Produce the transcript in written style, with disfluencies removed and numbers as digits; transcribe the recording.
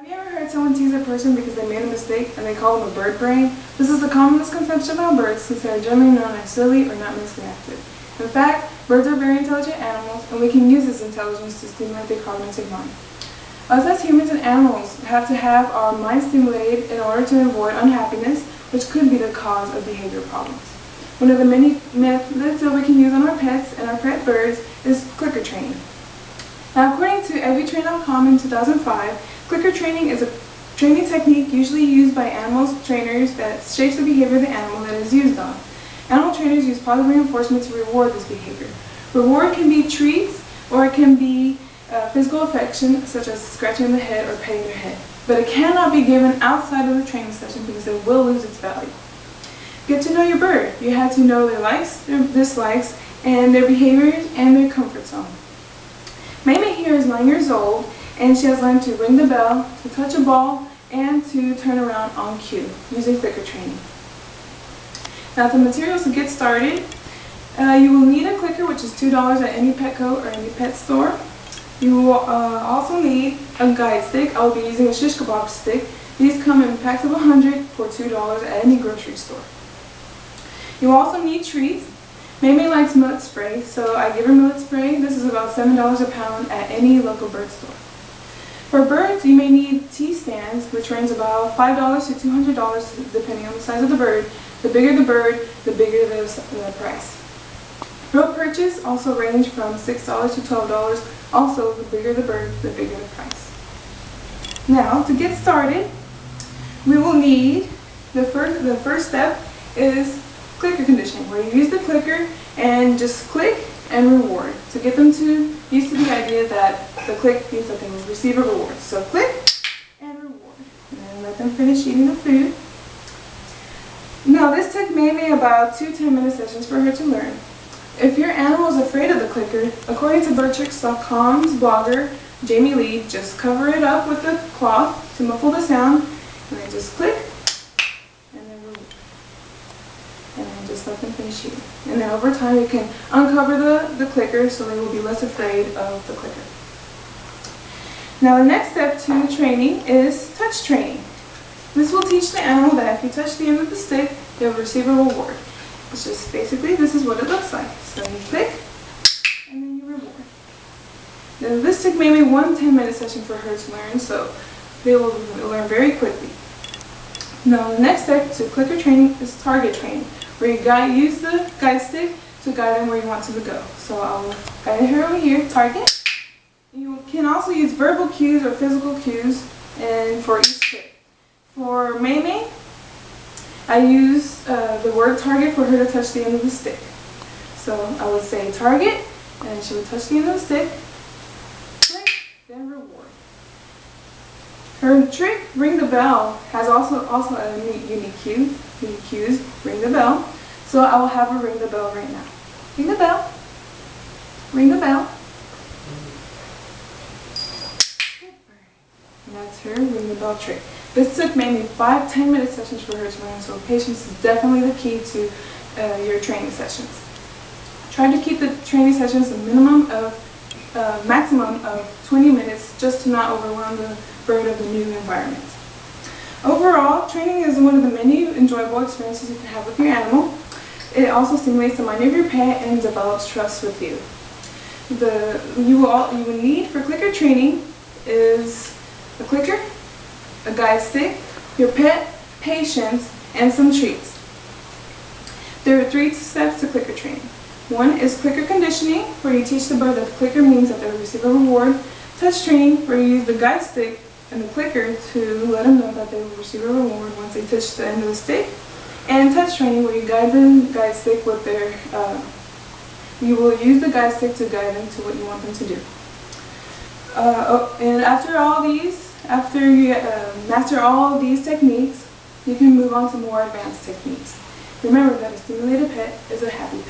you ever heard someone tease a person because they made a mistake and they call them a bird brain? This is the common misconception about birds since they are generally known as silly or not mentally active. In fact, birds are very intelligent animals and we can use this intelligence to stimulate their cognitive mind. Us as humans and animals have to have our mind stimulated in order to avoid unhappiness, which could be the cause of behavior problems. One of the many methods that we can use on our pets and our pet birds is clicker training. Now, according to EveryTrain.com in 2005, clicker training is a training technique usually used by animal trainers that shapes the behavior of the animal that is used on. Animal trainers use positive reinforcement to reward this behavior. Reward can be treats or it can be physical affection such as scratching the head or petting their head. But it cannot be given outside of the training session because it will lose its value. Get to know your bird. You have to know their likes, their dislikes, and their behaviors and their comfort zone. Maymay here is 9 years old and she has learned to ring the bell, to touch a ball, and to turn around on cue using clicker training. Now, the materials to get started, you will need a clicker, which is $2 at any Petco or any pet store. You will also need a guide stick. I will be using a shish kebab stick. These come in packs of 100 for $2 at any grocery store. You will also need treats. Maymay likes millet spray, so I give her millet spray. This is about $7 a pound at any local bird store. For birds, you may need T-stands, which range about $5 to $200 depending on the size of the bird. The bigger the bird, the bigger the price. Rope perches also range from $6 to $12. Also, the bigger the bird, the bigger the price. Now, to get started, we will need, the first step is clicker conditioning, where you use the clicker and just click and reward to get them used to the idea that the click means that they will receive a reward. So click and reward, and then let them finish eating the food. Now, this took Maymay about 2 10-minute sessions for her to learn. If your animal is afraid of the clicker, according to birdtricks.com's blogger Jamie Lee, just cover it up with the cloth to muffle the sound, and then just click and then reward. And then just let them finish eating. And then over time you can uncover the clicker so they will be less afraid of the clicker. Now, the next step to training is touch training. This will teach the animal that if you touch the end of the stick, they will receive a reward. It's just basically, this is what it looks like. So you click and then you reward. Now, this took maybe 1 10-minute session for her to learn, so they will learn very quickly. Now, the next step to clicker training is target training, where you use the guide stick to guide them where you want them to go. So I'll guide her over here, target. You can also use verbal cues or physical cues and for each click. For Maymay, I use the word target for her to touch the end of the stick. So I would say target, and she would touch the end of the stick, click, then reward. Her trick, ring the bell, has also a unique cue. Unique cues, ring the bell. So I will have her ring the bell right now. Ring the bell. Ring the bell. And that's her ring the bell trick. This took maybe 5 10-minute sessions for her to learn, so patience is definitely the key to your training sessions. Try to keep the training sessions a maximum of 20 minutes just to not overwhelm the bird of the new environment. Overall, training is one of the many enjoyable experiences you can have with your animal. It also stimulates the mind of your pet and develops trust with you. You will need for clicker training is a clicker, a guide stick, your pet, patience, and some treats. There are 3 steps to clicker training. One is clicker conditioning, where you teach the bird that the clicker means that they will receive a reward. Touch training, where you use the guide stick and the clicker to let them know that they will receive a reward once they touch the end of the stick. And touch training, where you guide the guide stick with you will use the guide stick to guide them to what you want them to do. And after you master all these techniques, you can move on to more advanced techniques. Remember that a stimulated pet is a happy pet.